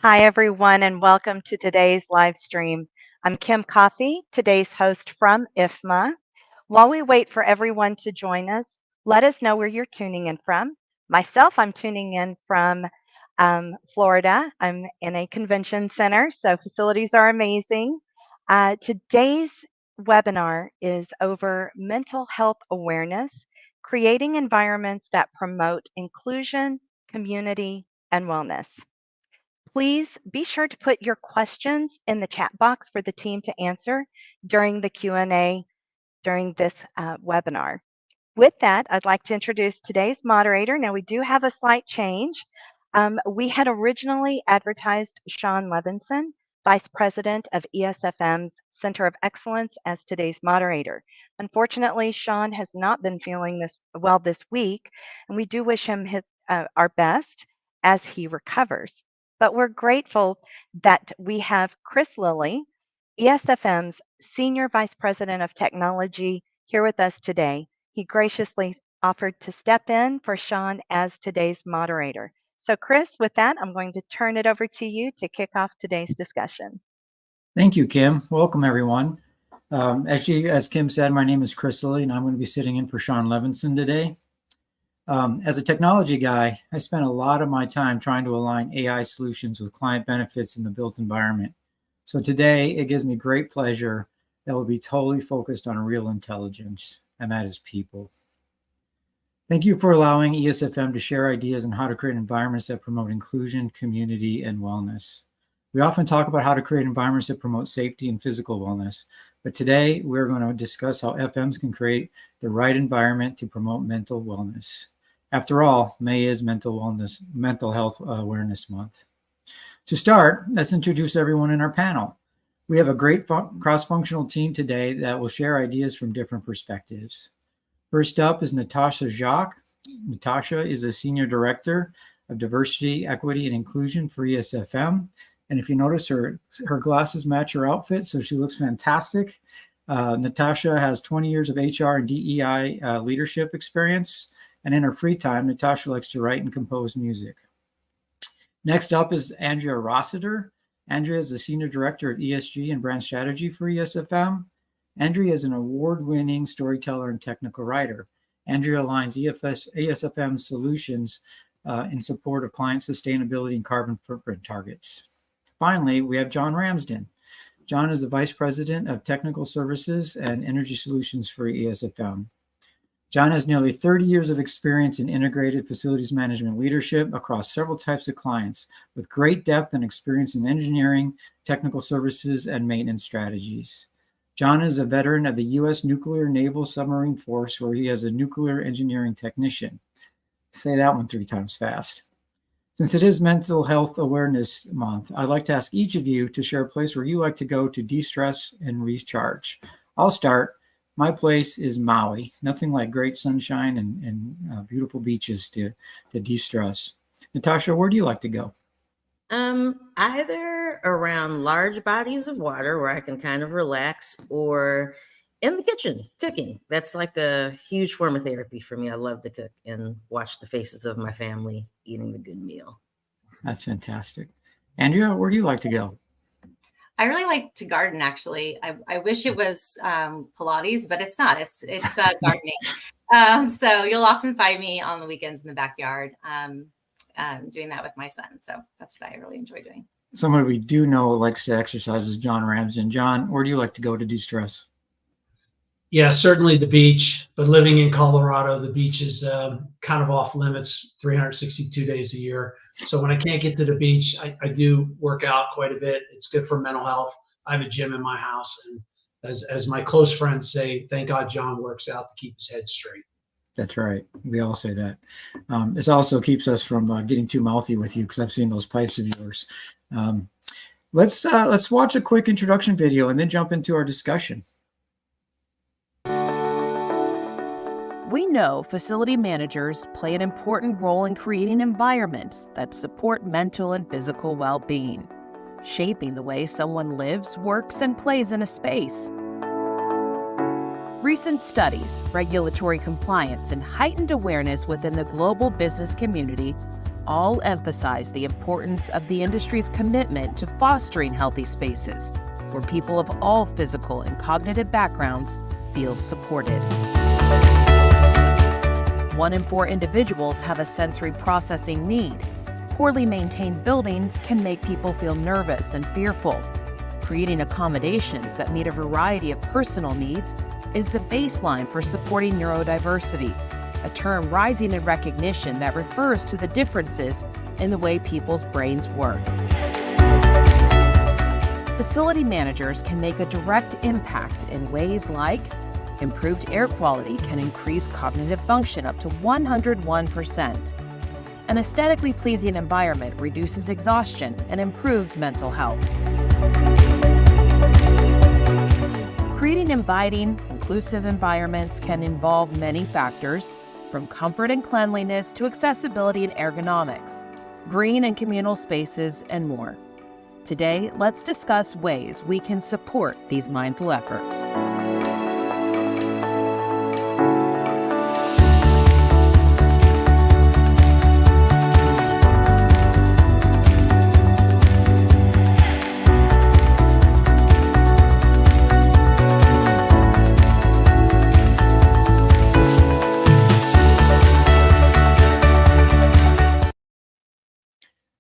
Hi, everyone, and welcome to today's live stream. I'm Kim Coffey, today's host from IFMA. While we wait for everyone to join us, let us know where you're tuning in from. Myself, I'm tuning in from Florida. I'm in a convention center, so facilities are amazing. Today's webinar is over mental health awareness, creating environments that promote inclusion, community, and wellness. Please be sure to put your questions in the chat box for the team to answer during the Q&A during this webinar. With that, I'd like to introduce today's moderator. Now, we do have a slight change. We had originally advertised Sean Levinson, Vice President of ESFM's Center of Excellence, as today's moderator. Unfortunately, Sean has not been feeling this week, and we do wish him our best as he recovers. But we're grateful that we have Chris Lilly, ESFM's Senior Vice President of Technology, here with us today. He graciously offered to step in for Sean as today's moderator. So, Chris, with that, I'm going to turn it over to you to kick off today's discussion. Thank you, Kim. Welcome, everyone. As Kim said, my name is Chris Lilly, and I'm going to be sitting in for Sean Levinson today. As a technology guy, I spent a lot of my time trying to align AI solutions with client benefits in the built environment. So today, it gives me great pleasure that we'll be totally focused on real intelligence, and that is people. Thank you for allowing ESFM to share ideas on how to create environments that promote inclusion, community, and wellness. We often talk about how to create environments that promote safety and physical wellness, but today we're going to discuss how FMs can create the right environment to promote mental wellness. After all, May is Mental Health Awareness Month. To start, let's introduce everyone in our panel. We have a great cross-functional team today that will share ideas from different perspectives. First up is Natasha Jacques. Natasha is a Senior Director of Diversity, Equity, and Inclusion for ESFM. And if you notice, her glasses match her outfit, so she looks fantastic. Natasha has 20 years of HR and DEI leadership experience. And in her free time, Natasha likes to write and compose music. Next up is Andrea Rossiter. Andrea is the Senior Director of ESG and Brand Strategy for ESFM. Andrea is an award-winning storyteller and technical writer. Andrea aligns ESFM solutions in support of client sustainability and carbon footprint targets. Finally, we have John Ramsden. John is the Vice President of Technical Services and Energy Solutions for ESFM. John has nearly 30 years of experience in integrated facilities management leadership across several types of clients, with great depth and experience in engineering, technical services, and maintenance strategies. John is a veteran of the U.S. Nuclear Naval Submarine Force, where he is a nuclear engineering technician. Say that one 3 times fast. Since it is Mental Health Awareness Month, I'd like to ask each of you to share a place where you like to go to de-stress and recharge. I'll start. My place is Maui. Nothing like great sunshine and beautiful beaches to de-stress. Natasha, where do you like to go? Either around large bodies of water where I can kind of relax, or in the kitchen cooking. That's like a huge form of therapy for me. I love to cook and watch the faces of my family eating a good meal. That's fantastic. Andrea, where do you like to go? I really like to garden, actually. I wish it was Pilates, but it's not. It's gardening. So you'll often find me on the weekends in the backyard doing that with my son. So that's what I really enjoy doing. Someone we do know likes to exercise is John Ramsden. John, where do you like to go to de-stress? Yeah, certainly the beach. But living in Colorado, the beach is kind of off limits 362 days a year. So when I can't get to the beach, I do work out quite a bit. It's good for mental health. I have a gym in my house. And as my close friends say, thank God John works out to keep his head straight. That's right. We all say that. This also keeps us from getting too mouthy with you, because I've seen those pipes of yours. Let's watch a quick introduction video and then jump into our discussion. We know facility managers play an important role in creating environments that support mental and physical well-being, shaping the way someone lives, works, and plays in a space. Recent studies, regulatory compliance, and heightened awareness within the global business community all emphasize the importance of the industry's commitment to fostering healthy spaces where people of all physical and cognitive backgrounds feel supported. 1 in 4 individuals have a sensory processing need. Poorly maintained buildings can make people feel nervous and fearful. Creating accommodations that meet a variety of personal needs is the baseline for supporting neurodiversity, a term rising in recognition that refers to the differences in the way people's brains work. Facility managers can make a direct impact in ways like improved air quality can increase cognitive function up to 101%. An aesthetically pleasing environment reduces exhaustion and improves mental health. Creating inviting, inclusive environments can involve many factors, from comfort and cleanliness to accessibility and ergonomics, green and communal spaces, and more. Today, let's discuss ways we can support these mindful efforts.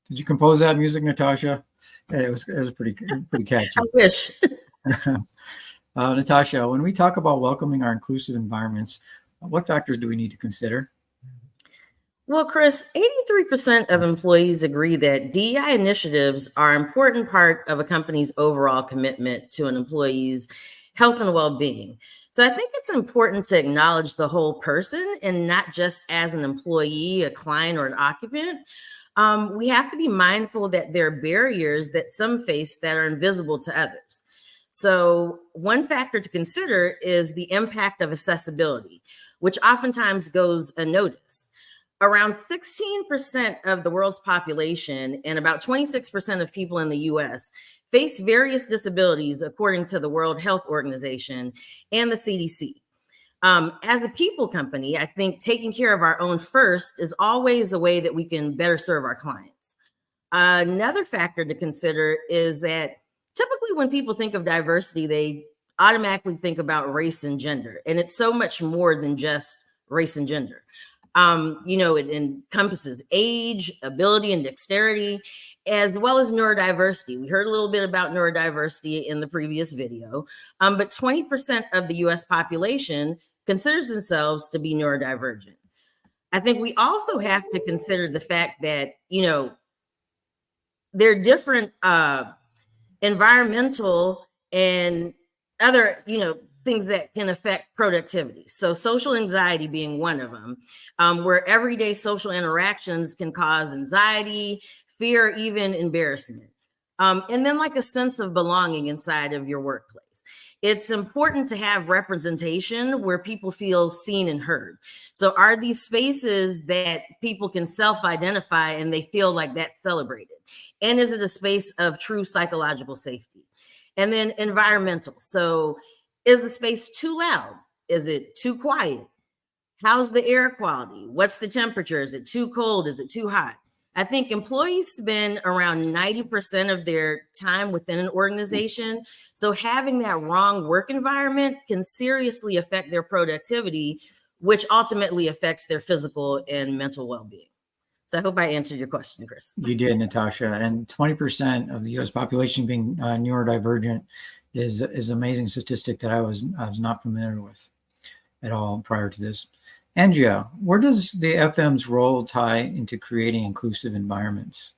Did you compose that music, Natasha? Yeah, it was pretty catchy. I wish. Natasha, when we talk about welcoming our inclusive environments, what factors do we need to consider? Well, Chris, 83% of employees agree that DEI initiatives are an important part of a company's overall commitment to an employee's health and well-being. So I think it's important to acknowledge the whole person and not just as an employee, a client, or an occupant. We have to be mindful that there are barriers that some face that are invisible to others. So one factor to consider is the impact of accessibility, which oftentimes goes unnoticed. Around 16% of the world's population and about 26% of people in the US face various disabilities, according to the World Health Organization and the CDC. As a people company, I think taking care of our own first is always a way that we can better serve our clients. Another factor to consider is that typically when people think of diversity, they automatically think about race and gender, and it's so much more than just race and gender. It encompasses age, ability, and dexterity, as well as neurodiversity. We heard a little bit about neurodiversity in the previous video, but 20% of the US population considers themselves to be neurodivergent. I think we also have to consider the fact that, there are different environmental and other, things that can affect productivity. So social anxiety being one of them, where everyday social interactions can cause anxiety, fear, even embarrassment. And then like a sense of belonging inside of your workplace. It's important to have representation where people feel seen and heard. So are these spaces that people can self-identify and they feel like that's celebrated? And is it a space of true psychological safety? And then environmental. So is the space too loud? Is it too quiet? How's the air quality? What's the temperature? Is it too cold? Is it too hot? I think employees spend around 90% of their time within an organization. So having that wrong work environment can seriously affect their productivity, which ultimately affects their physical and mental well-being. So I hope I answered your question, Chris. You did, Natasha. And 20% of the U.S. population being neurodivergent is an amazing statistic that I was not familiar with at all prior to this. Andrea, where does the FM's role tie into creating inclusive environments?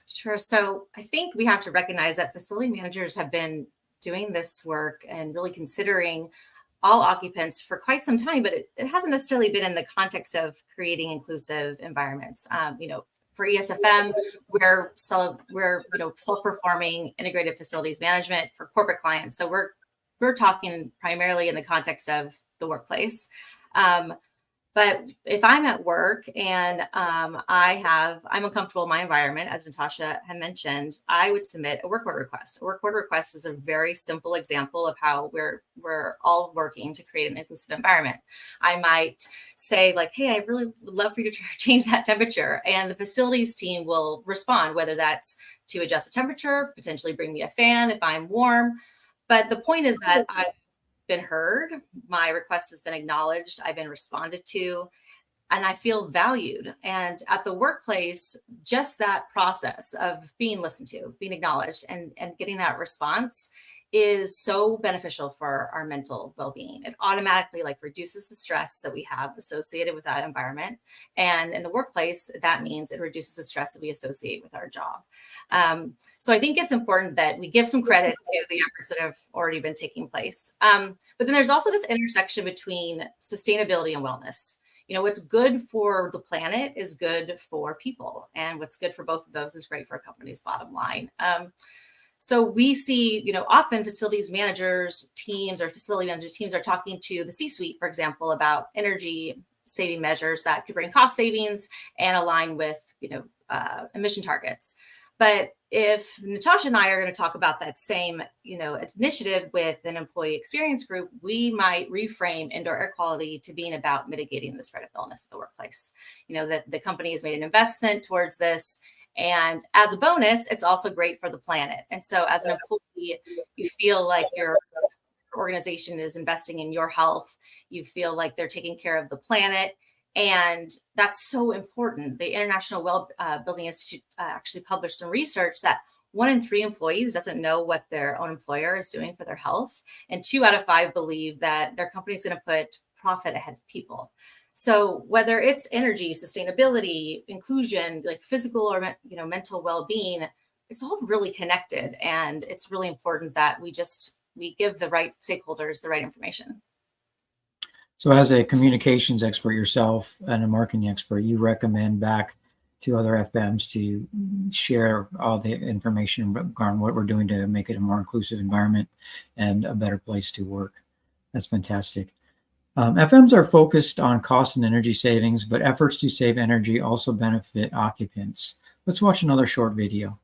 Sure. So I think we have to recognize that facility managers have been doing this work and really considering all occupants for quite some time, but it hasn't necessarily been in the context of creating inclusive environments. For ESFM, we're self-performing integrated facilities management for corporate clients. So we're talking primarily in the context of the workplace. But if I'm at work and I'm uncomfortable in my environment, as Natasha had mentioned, I would submit a work order request. A work order request is a very simple example of how we're all working to create an inclusive environment. I might say like, hey, I really would love for you to change that temperature. And the facilities team will respond, whether that's to adjust the temperature, potentially bring me a fan if I'm warm. But the point is that I've been heard, my request has been acknowledged, I've been responded to, and I feel valued. And at the workplace, just that process of being listened to, being acknowledged, and getting that response is so beneficial for our mental well-being. It automatically like reduces the stress that we have associated with that environment. And in the workplace, that means it reduces the stress that we associate with our job. So I think it's important that we give some credit to the efforts that have already been taking place. But then there's also this intersection between sustainability and wellness. You know, what's good for the planet is good for people. And what's good for both of those is great for a company's bottom line. So we see, you know, often facilities managers teams or facility manager teams are talking to the C-suite, for example, about energy saving measures that could bring cost savings and align with, you know, emission targets. But if Natasha and I are going to talk about that same, you know, initiative with an employee experience group, we might reframe indoor air quality to being about mitigating the spread of illness at the workplace. You know, that the company has made an investment towards this. And as a bonus, it's also great for the planet. And so as an employee, you feel like your organization is investing in your health. You feel like they're taking care of the planet. And that's so important. The International Building Institute actually published some research that 1 in 3 employees doesn't know what their own employer is doing for their health. And 2 out of 5 believe that their company is going to put profit ahead of people. So whether it's energy, sustainability, inclusion, like physical or, you know, mental well-being, it's all really connected. And it's really important that we give the right stakeholders the right information. So as a communications expert yourself and a marketing expert, you recommend back to other FMs to share all the information regarding what we're doing to make it a more inclusive environment and a better place to work. That's fantastic. FMs are focused on cost and energy savings, but efforts to save energy also benefit occupants. Let's watch another short video.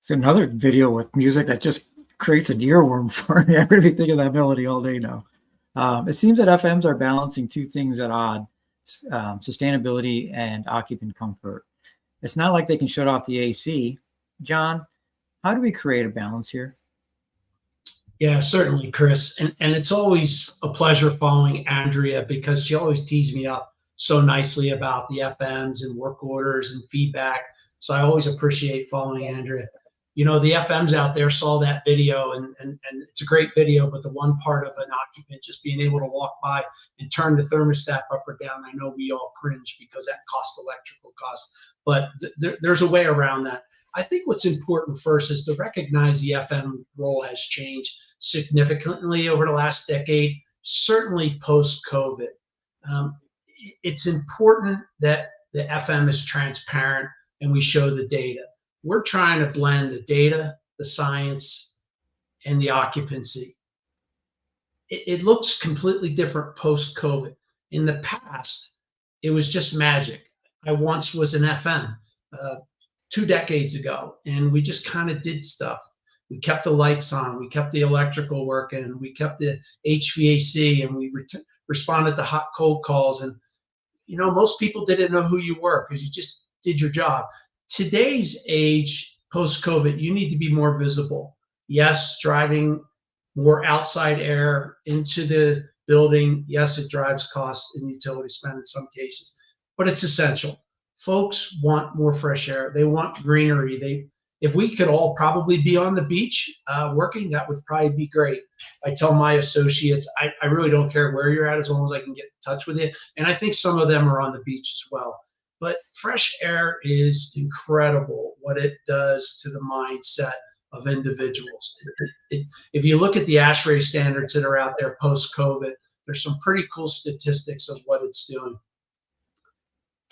So another video with music that just creates an earworm for me. I'm going to be thinking of that melody all day now. It seems that FMs are balancing 2 things at odds, sustainability and occupant comfort. It's not like they can shut off the AC. John, how do we create a balance here? Yeah, certainly, Chris. And it's always a pleasure following Andrea because she always tees me up so nicely about the FMs and work orders and feedback. So I always appreciate following Andrea. You know, the FMs out there saw that video and it's a great video, but the one part of an occupant just being able to walk by and turn the thermostat up or down, I know we all cringe because that costs electrical costs, but there's a way around that. I think what's important first is to recognize the FM role has changed significantly over the last decade, certainly post-COVID. It's important that the FM is transparent and we show the data. We're trying to blend the data, the science, and the occupancy. It looks completely different post-COVID. In the past, it was just magic. I once was an FM 2 decades ago, and we just kind of did stuff. We kept the lights on, we kept the electrical working, we kept the HVAC, and we responded to hot cold calls. And most people didn't know who you were because you just did your job. Today's age, post-COVID, you need to be more visible. Yes, driving more outside air into the building. Yes, it drives cost and utility spend in some cases, but it's essential. Folks want more fresh air. They want greenery. If we could all probably be on the beach working, that would probably be great. I tell my associates, I really don't care where you're at as long as I can get in touch with you. And I think some of them are on the beach as well. But fresh air is incredible what it does to the mindset of individuals. If you look at the ASHRAE standards that are out there post-COVID, there's some pretty cool statistics of what it's doing.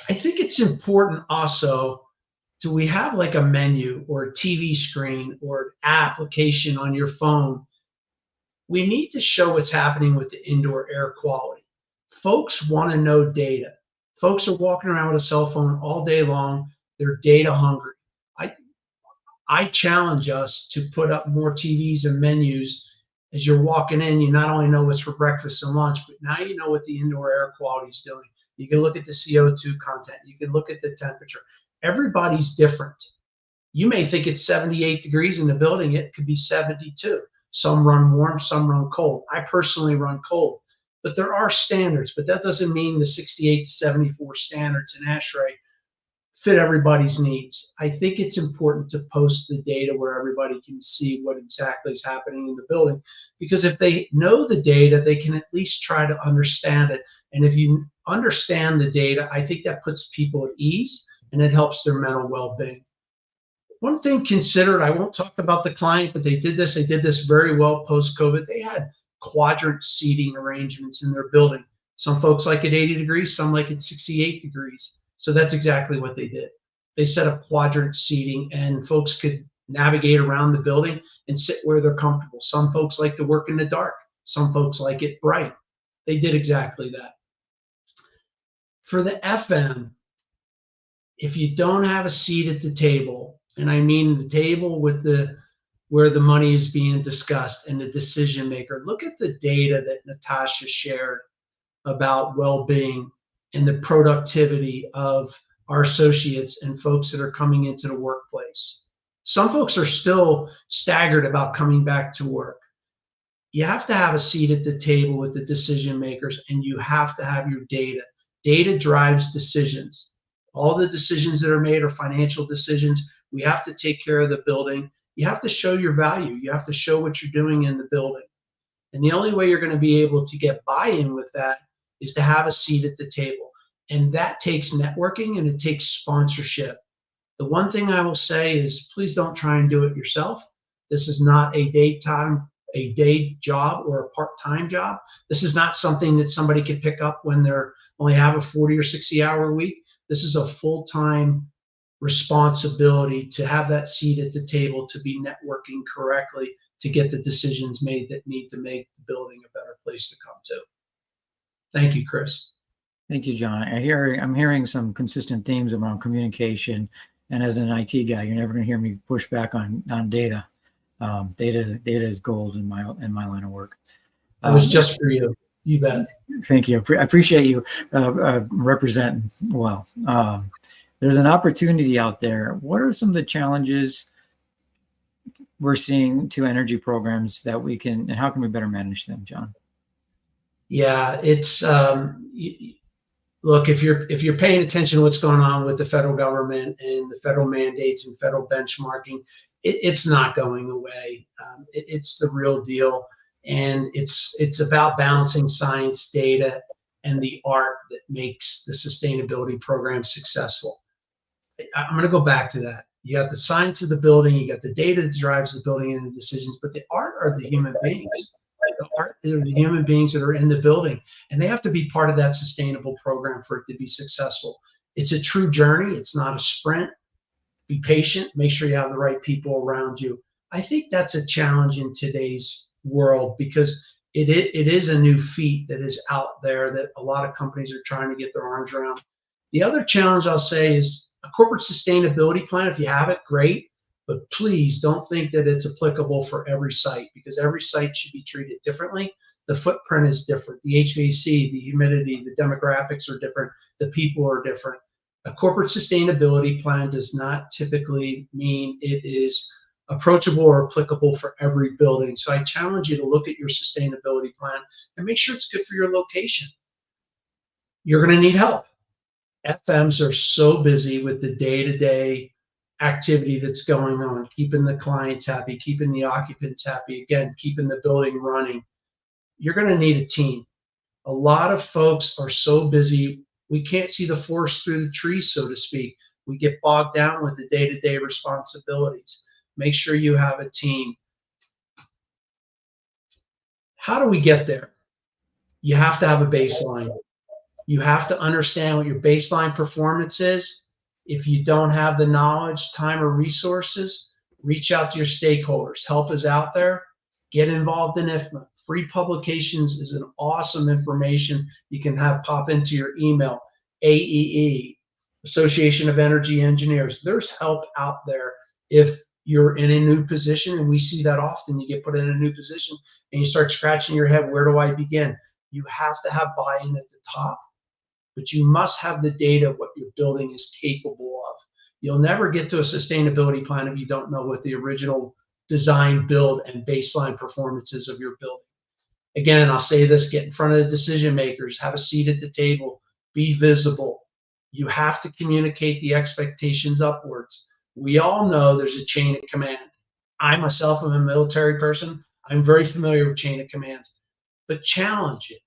I think it's important also, do we have like a menu or a TV screen or an application on your phone? We need to show what's happening with the indoor air quality. Folks want to know data. Folks are walking around with a cell phone all day long. They're data hungry. I challenge us to put up more TVs and menus. As you're walking in, you not only know what's for breakfast and lunch, but now you know what the indoor air quality is doing. You can look at the CO2 content. You can look at the temperature. Everybody's different. You may think it's 78 degrees in the building. It could be 72. Some run warm, some run cold. I personally run cold, but there are standards, but that doesn't mean the 68 to 74 standards in ASHRAE fit everybody's needs. I think it's important to post the data where everybody can see what exactly is happening in the building, because if they know the data, they can at least try to understand it. And if you understand the data, I think that puts people at ease and it helps their mental well-being. One thing considered, I won't talk about the client, but they did this very well post-COVID. They had quadrant seating arrangements in their building. Some folks like it 80 degrees, some like it 68 degrees. So that's exactly what they did. They set up quadrant seating and folks could navigate around the building and sit where they're comfortable. Some folks like to work in the dark. Some folks like it bright. They did exactly that. For the FM, if you don't have a seat at the table, and I mean the table with where the money is being discussed and the decision maker, look at the data that Natasha shared about well-being and the productivity of our associates and folks that are coming into the workplace. Some folks are still staggered about coming back to work. You have to have a seat at the table with the decision makers, and you have to have your data. Data drives decisions. All the decisions that are made are financial decisions. We have to take care of the building. You have to show your value. You have to show what you're doing in the building. And the only way you're going to be able to get buy-in with that is to have a seat at the table. And that takes networking and it takes sponsorship. The one thing I will say is please don't try and do it yourself. This is not a day job or a part-time job. This is not something that somebody can pick up when they're only have a 40 or 60 hour week. This is a full-time responsibility to have that seat at the table, to be networking correctly, to get the decisions made that need to make the building a better place to come to. Thank you, Chris. Thank you, John. I'm hearing some consistent themes around communication, and as an IT guy, you're never going to hear me push back on data. Data is gold in my line of work. That was just for you. You bet. Thank you. I appreciate you representing well. There's an opportunity out there. What are some of the challenges we're seeing to energy programs that we can, and how can we better manage them, John? Yeah, it's look, if you're paying attention to what's going on with the federal government and the federal mandates and federal benchmarking, it's not going away. It's the real deal, and it's about balancing science, data, and the art that makes the sustainability program successful. I'm going to go back to that. You got the science of the building, you got the data that drives the building and the decisions, but the art are the human beings. The art are the human beings that are in the building, and they have to be part of that sustainable program for it to be successful. It's a true journey. It's not a sprint. Be patient. Make sure you have the right people around you. I think that's a challenge in today's world because it is a new feat that is out there that a lot of companies are trying to get their arms around. The other challenge I'll say is a corporate sustainability plan. If you have it, great. But please don't think that it's applicable for every site, because every site should be treated differently. The footprint is different. The HVAC, the humidity, the demographics are different. The people are different. A corporate sustainability plan does not typically mean it is approachable or applicable for every building. So I challenge you to look at your sustainability plan and make sure it's good for your location. You're going to need help. FMs are so busy with the day-to-day activity that's going on, keeping the clients happy, keeping the occupants happy, again, keeping the building running. You're going to need a team. A lot of folks are so busy, we can't see the forest through the trees, so to speak. We get bogged down with the day-to-day responsibilities. Make sure you have a team. How do we get there? You have to have a baseline. You have to understand what your baseline performance is. If you don't have the knowledge, time, or resources, reach out to your stakeholders. Help is out there. Get involved in IFMA. Free publications is an awesome information you can have pop into your email. AEE, Association of Energy Engineers. There's help out there if you're in a new position, and we see that often. You get put in a new position and you start scratching your head, where do I begin? You have to have buy-in at the top, but you must have the data of what your building is capable of. You'll never get to a sustainability plan if you don't know what the original design, build, and baseline performances of your building. Again, I'll say this, get in front of the decision makers, have a seat at the table, be visible. You have to communicate the expectations upwards. We all know there's a chain of command. I myself am a military person. I'm very familiar with chain of commands, but challenge it.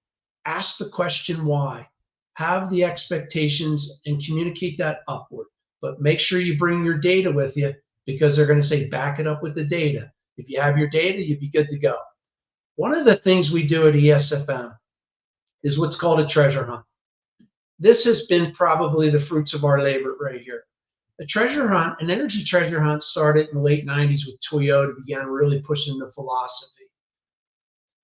Ask the question why. Have the expectations and communicate that upward, but make sure you bring your data with you, because they're going to say back it up with the data. If you have your data, you'd be good to go. One of the things we do at ESFM is what's called a treasure hunt. This has been probably the fruits of our labor right here. A treasure hunt, an energy treasure hunt, started in the late 90s with Toyota, began really pushing the philosophy.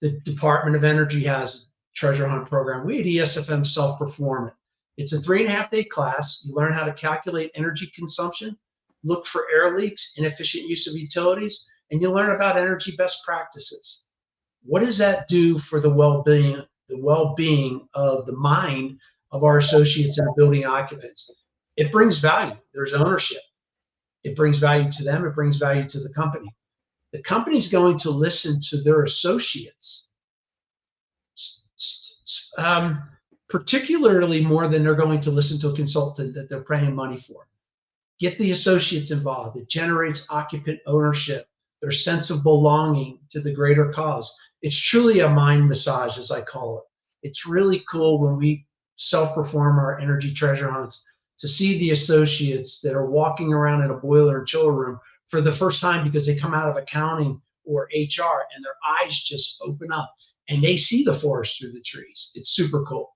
The Department of Energy has a treasure hunt program. We at ESFM self-perform it. It's a 3.5-day class. You learn how to calculate energy consumption, look for air leaks, inefficient use of utilities, and you learn about energy best practices. What does that do for the well-being of the mind of our associates and building occupants? It brings value. There's ownership. It brings value to them. It brings value to the company. The company's going to listen to their associates, particularly more than they're going to listen to a consultant that they're paying money for. Get the associates involved. It generates occupant ownership, their sense of belonging to the greater cause. It's truly a mind massage, as I call it. It's really cool when we self-perform our energy treasure hunts to see the associates that are walking around in a boiler and chiller room for the first time because they come out of accounting or HR and their eyes just open up and they see the forest through the trees. It's super cool.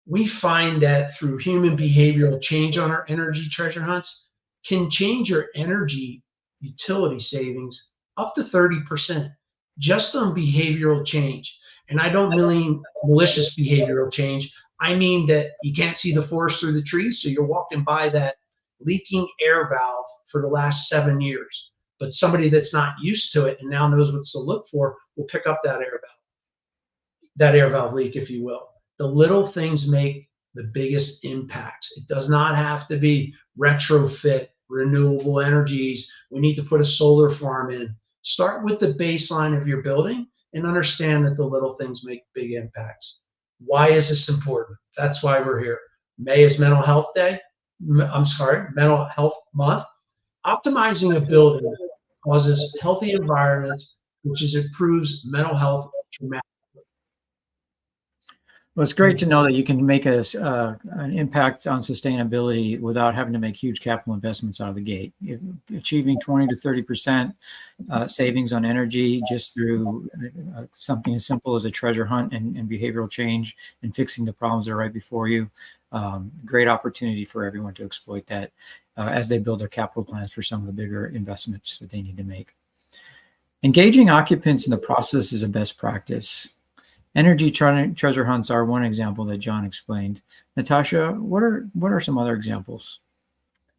We find that through human behavioral change on our energy treasure hunts can change your energy utility savings up to 30% just on behavioral change. And I don't mean malicious behavioral change. I mean that you can't see the forest through the trees, so you're walking by that leaking air valve for the last 7 years. But somebody that's not used to it and now knows what to look for will pick up that air valve leak, if you will. The little things make the biggest impacts. It does not have to be retrofit, renewable energies. We need to put a solar farm in. Start with the baseline of your building and understand that the little things make big impacts. Why is this important? That's why we're here. May is Mental Health Day. Mental Health Month. Optimizing a building causes healthy environments, which improves mental health dramatically. Well, it's great to know that you can make an impact on sustainability without having to make huge capital investments out of the gate. Achieving 20 to 30% savings on energy just through something as simple as a treasure hunt and behavioral change and fixing the problems that are right before you. Great opportunity for everyone to exploit that as they build their capital plans for some of the bigger investments that they need to make. Engaging occupants in the process is a best practice. Energy treasure hunts are one example that John explained. Natasha, what are some other examples?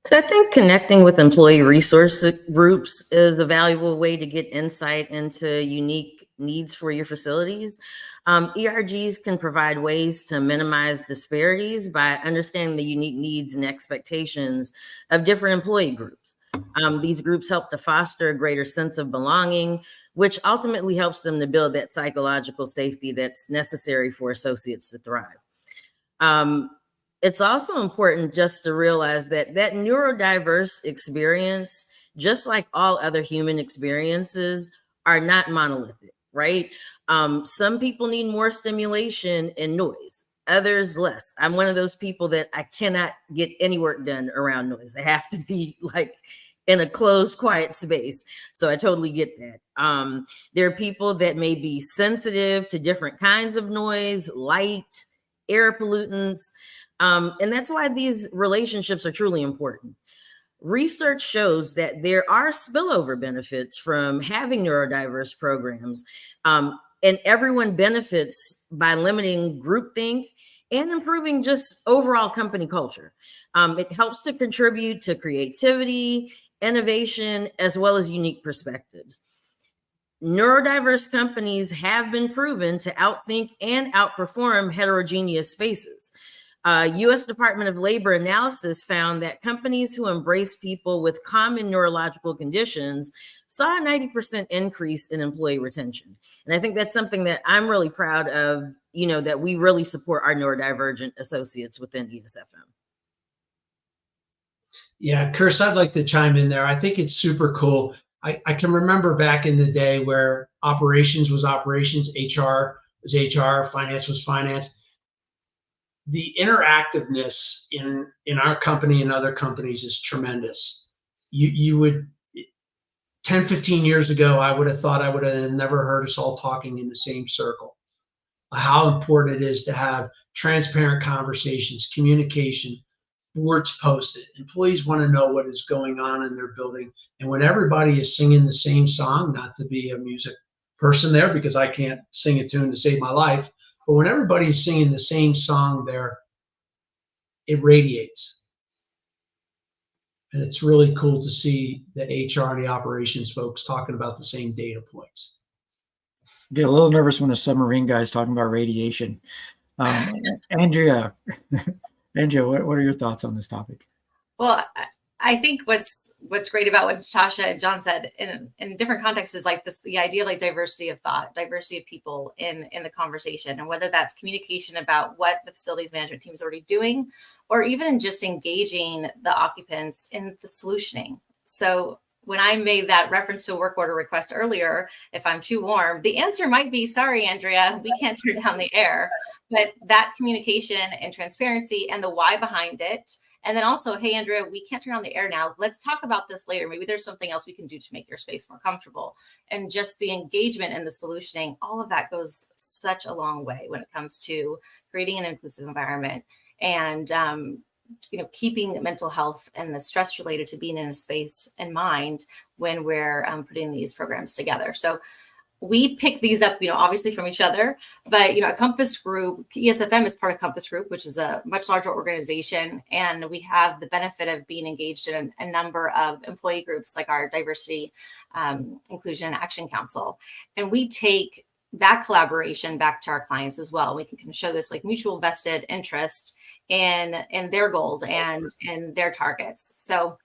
So I think connecting with employee resource groups is a valuable way to get insight into unique needs for your facilities. ERGs can provide ways to minimize disparities by understanding the unique needs and expectations of different employee groups. These groups help to foster a greater sense of belonging, which ultimately helps them to build that psychological safety that's necessary for associates to thrive. It's also important just to realize that neurodiverse experience, just like all other human experiences, are not monolithic, right? Some people need more stimulation and noise, others less. I'm one of those people that I cannot get any work done around noise. I have to be like in a closed, quiet space. So I totally get that. There are people that may be sensitive to different kinds of noise, light, air pollutants. And that's why these relationships are truly important. Research shows that there are spillover benefits from having neurodiverse programs, and everyone benefits by limiting groupthink and improving just overall company culture. It helps to contribute to creativity, innovation, as well as unique perspectives. Neurodiverse companies have been proven to outthink and outperform heterogeneous spaces. U.S. Department of Labor analysis found that companies who embrace people with common neurological conditions saw a 90% increase in employee retention. And I think that's something that I'm really proud of, that we really support our neurodivergent associates within ESFM. Yeah, Chris, I'd like to chime in there. I think it's super cool. I can remember back in the day where operations was operations, HR was HR, finance was finance. The interactiveness in our company and other companies is tremendous. You would, 10, 15 years ago, I would have thought I would have never heard us all talking in the same circle. How important it is to have transparent conversations, communication, boards posted. Employees want to know what is going on in their building. And when everybody is singing the same song, not to be a music person there because I can't sing a tune to save my life, but when everybody is singing the same song there, it radiates. And it's really cool to see the HR and the operations folks talking about the same data points. Get a little nervous when a submarine guy's talking about radiation. Andrea, what are your thoughts on this topic? Well, I think what's great about what Tasha and John said in different contexts is like this, the idea of like diversity of thought, diversity of people in the conversation, and whether that's communication about what the facilities management team is already doing, or even in just engaging the occupants in the solutioning. So when I made that reference to a work order request earlier, if I'm too warm, the answer might be, sorry, Andrea, we can't turn down the air. But that communication and transparency and the why behind it. And then also, hey, Andrea, we can't turn on the air now. Let's talk about this later. Maybe there's something else we can do to make your space more comfortable. And just the engagement and the solutioning, all of that goes such a long way when it comes to creating an inclusive environment and keeping mental health and the stress related to being in a space in mind when we're putting these programs together. So we pick these up, obviously from each other, but, a Compass Group, ESFM is part of Compass Group, which is a much larger organization. And we have the benefit of being engaged in a number of employee groups like our Diversity, Inclusion and Action Council. And we take that collaboration back to our clients as well. We can show this like mutual vested interest in their goals and in their targets. So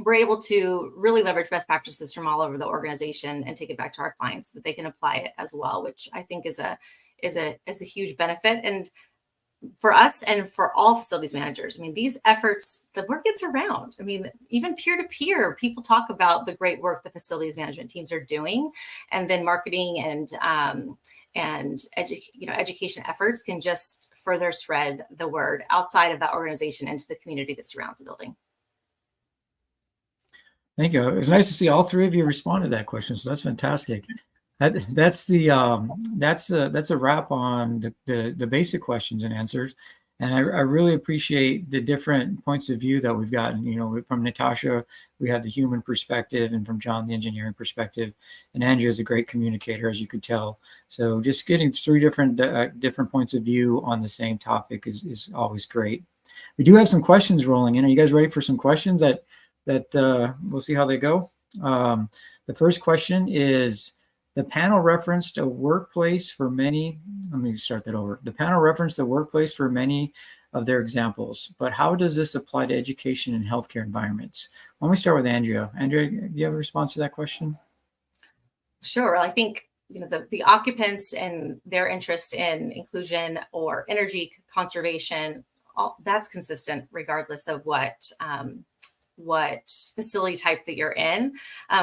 we're able to really leverage best practices from all over the organization and take it back to our clients so that they can apply it as well, which I think is a huge benefit. And for us and for all facilities managers, these efforts, the word gets around. Even peer-to-peer, people talk about the great work the facilities management teams are doing, and then marketing and education efforts can just further spread the word outside of that organization into the community that surrounds the building. Thank you. It's nice to see all three of you respond to that question. So that's fantastic. That's a wrap on the basic questions and answers. And I really appreciate the different points of view that we've gotten. From Natasha, we had the human perspective, and from John, the engineering perspective. And Andrea is a great communicator, as you could tell. So just getting three different points of view on the same topic is always great. We do have some questions rolling in. Are you guys ready for some questions that we'll see how they go? The first question is The panel referenced a workplace for many, let me start that over. The panel referenced the workplace for many of their examples, but how does this apply to education and healthcare environments? Why don't we start with Andrea? Andrea, do you have a response to that question? Sure. I think the occupants and their interest in inclusion or energy conservation, that's consistent regardless of what facility type that you're in.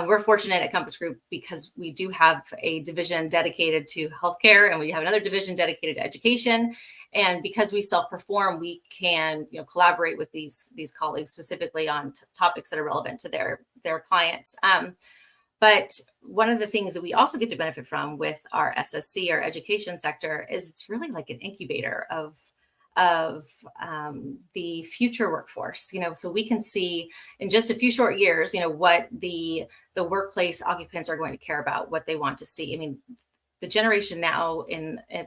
We're fortunate at Compass Group because we do have a division dedicated to healthcare, and we have another division dedicated to education. And because we self-perform, we can collaborate with these colleagues specifically on topics that are relevant to their clients. But one of the things that we also get to benefit from with our SSC, our education sector, is it's really like an incubator of the future workforce. So we can see in just a few short years, what the workplace occupants are going to care about, what they want to see. I mean, the generation now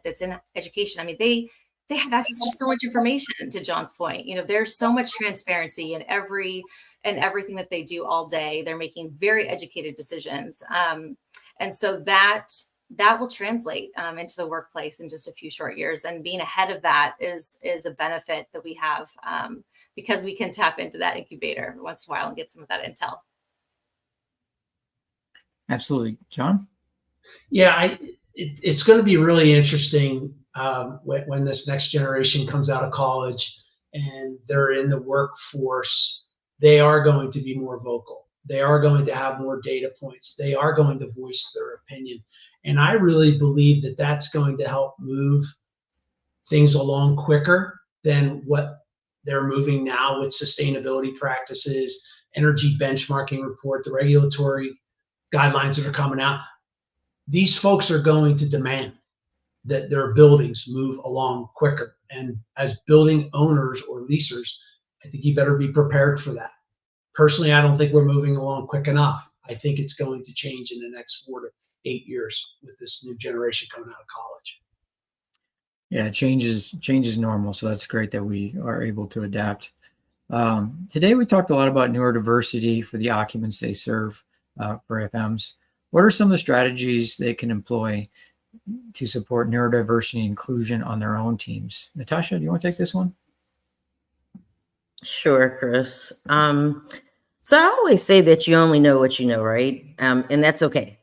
that's in education, I mean, they have access to so much information. To John's point, there's so much transparency in everything that they do all day. They're making very educated decisions. And so that will translate into the workplace in just a few short years. And being ahead of that is a benefit that we have because we can tap into that incubator once in a while and get some of that intel. Absolutely. John? Yeah, it's going to be really interesting when this next generation comes out of college and they're in the workforce. They are going to be more vocal. They are going to have more data points. They are going to voice their opinion. And I really believe that that's going to help move things along quicker than what they're moving now with sustainability practices, energy benchmarking report, the regulatory guidelines that are coming out. These folks are going to demand that their buildings move along quicker. And as building owners or leasers, I think you better be prepared for that. Personally, I don't think we're moving along quick enough. I think it's going to change in the next 4 to 8 years with this new generation coming out of college. Yeah, change is normal. So that's great that we are able to adapt. Today, we talked a lot about neurodiversity for the occupants they serve for FMs. What are some of the strategies they can employ to support neurodiversity and inclusion on their own teams? Natasha, do you want to take this one? Sure, Chris. So I always say that you only know what you know, right? And that's okay.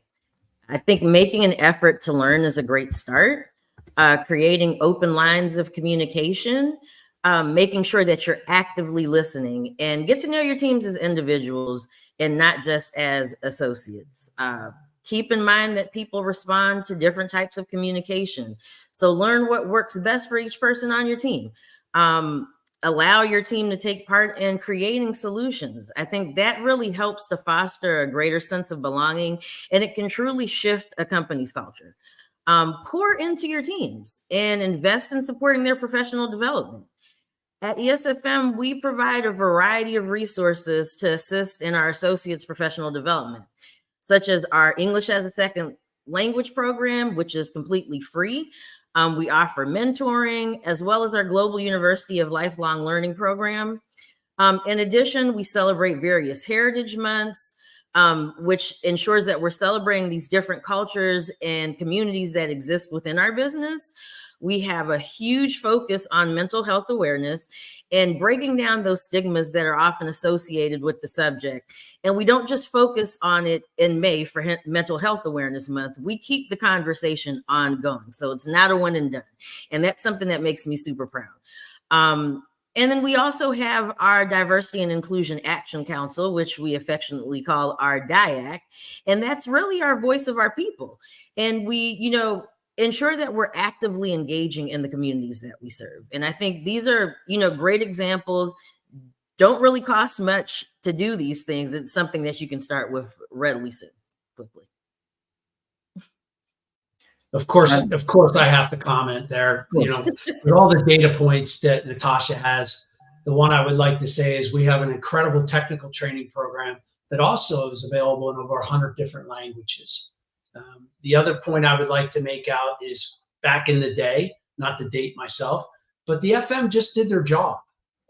I think making an effort to learn is a great start. Creating open lines of communication, making sure that you're actively listening and get to know your teams as individuals and not just as associates. Keep in mind that people respond to different types of communication. So learn what works best for each person on your team. Allow your team to take part in creating solutions. I think that really helps to foster a greater sense of belonging, and it can truly shift a company's culture. Pour into your teams and invest in supporting their professional development. At ESFM, we provide a variety of resources to assist in our associates' professional development, such as our English as a Second Language program, which is completely free. We offer mentoring, as well as our Global University of Lifelong Learning program. In addition, we celebrate various heritage months, which ensures that we're celebrating these different cultures and communities that exist within our business. We have a huge focus on mental health awareness and breaking down those stigmas that are often associated with the subject. And we don't just focus on it in May for Mental Health Awareness Month. We keep the conversation ongoing. So it's not a one and done. And that's something that makes me super proud. And then we also have our Diversity and Inclusion Action Council, which we affectionately call our DIAC. And that's really our voice of our people. And we, ensure that we're actively engaging in the communities that we serve. And I think these are, great examples. Don't really cost much to do these things. It's something that you can start with readily quickly. Of course, I have to comment there. With all the data points that Natasha has, the one I would like to say is we have an incredible technical training program that also is available in over 100 different languages. The other point I would like to make out is back in the day, not to date myself, but the FM just did their job.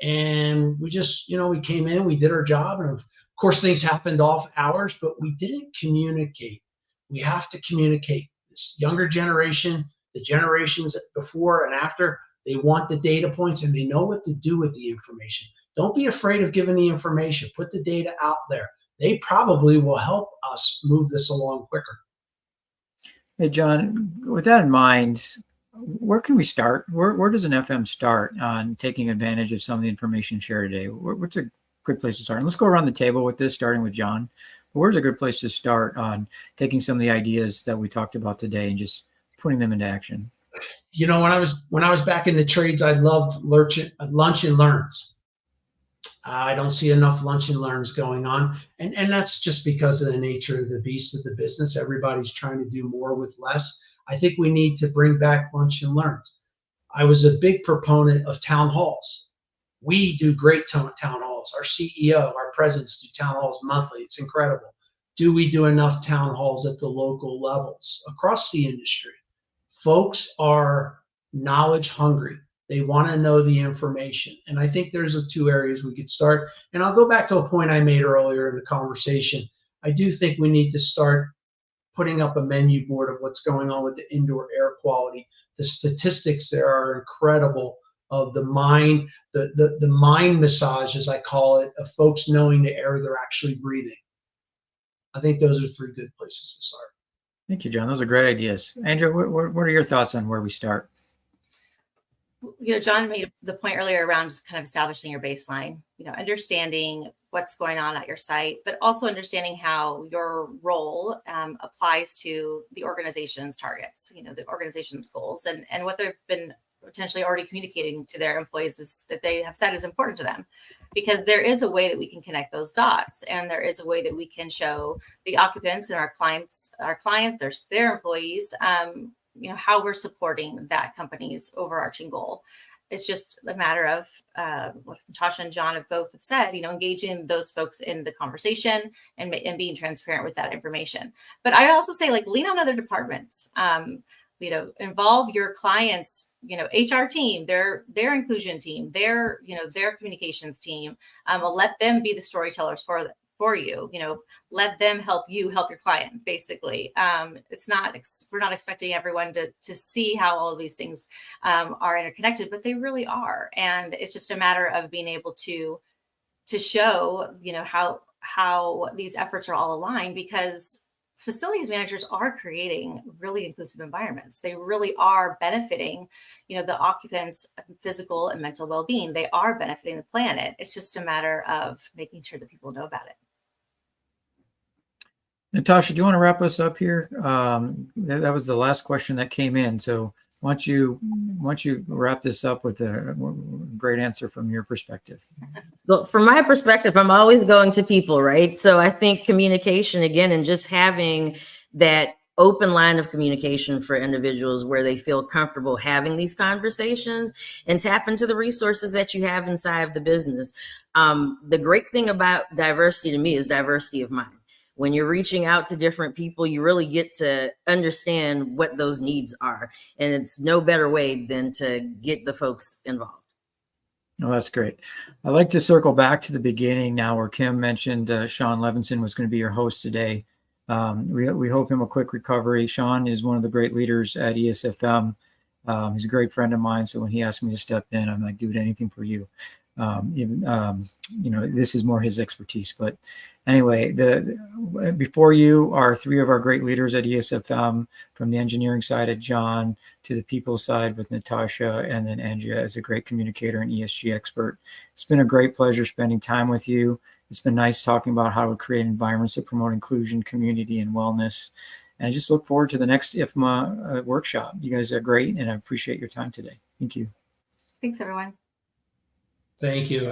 And we just, we came in, we did our job. And of course, things happened off hours, but we didn't communicate We have to communicate. This younger generation, the generations before and after, they want the data points and they know what to do with the information. Don't be afraid of giving the information. Put the data out there. They probably will help us move this along quicker. Hey, John, with that in mind, where can we start? Where does an FM start on taking advantage of some of the information shared today? What's a good place to start? And let's go around the table with this, starting with John. Where's a good place to start on taking some of the ideas that we talked about today and just putting them into action? You know, when I was back in the trades, I loved lunch and learns. I don't see enough lunch and learns going on. And that's just because of the nature of the beast of the business. Everybody's trying to do more with less. I think we need to bring back lunch and learns. I was a big proponent of town halls. We do great town halls. Our CEO, our presidents do town halls monthly. It's incredible. Do we do enough town halls at the local levels across the industry? Folks are knowledge hungry. They want to know the information. And I think there's two areas we could start. And I'll go back to a point I made earlier in the conversation. I do think we need to start putting up a menu board of what's going on with the indoor air quality. The statistics there are incredible of the mind, the mind massage, as I call it, of folks knowing the air they're actually breathing. I think those are three good places to start. Thank you, John. Those are great ideas. Andrew, what are your thoughts on where we start? You know, John made the point earlier around just kind of establishing your baseline, you know, understanding what's going on at your site, but also understanding how your role applies to the organization's targets, you know, the organization's goals, and what they've been potentially already communicating to their employees is that they have said is important to them, because there is a way that we can connect those dots, and there is a way that we can show the occupants and our clients, their employees, you know, how we're supporting that company's overarching goal. It's just a matter of what Natasha and John have both said, you know, engaging those folks in the conversation and being transparent with that information. But I also say, like, lean on other departments. You know, involve your clients, you know, HR team, their inclusion team, their communications team. Let them be the storytellers for you. You know, let them help you help your client. Basically, we're not expecting everyone to see how all of these things are interconnected, but they really are. And it's just a matter of being able to show, you know, how these efforts are all aligned, because facilities managers are creating really inclusive environments. They really are benefiting, you know, the occupants' physical and mental well-being. They are benefiting the planet. It's just a matter of making sure that people know about it. Natasha, do you want to wrap us up here? That was the last question that came in. So once you wrap this up with a great answer from your perspective. Well, from my perspective, I'm always going to people, right? So I think communication, again, and just having that open line of communication for individuals where they feel comfortable having these conversations, and tap into the resources that you have inside of the business. The great thing about diversity to me is diversity of mind. When you're reaching out to different people, you really get to understand what those needs are. And it's no better way than to get the folks involved. Oh, that's great. I'd like to circle back to the beginning now, where Kim mentioned Sean Levinson was going to be your host today. We hope him a quick recovery. Sean is one of the great leaders at ESFM. He's a great friend of mine. So when he asked me to step in, I'm like, dude, anything for you. You know, this is more his expertise. But anyway, before you are three of our great leaders at ESFM, from the engineering side at John to the people side with Natasha, and then Andrea as a great communicator and ESG expert. It's been a great pleasure spending time with you. It's been nice talking about how to create environments that promote inclusion, community, and wellness. And I just look forward to the next IFMA workshop. You guys are great, and I appreciate your time today. Thank you. Thanks, everyone. Thank you.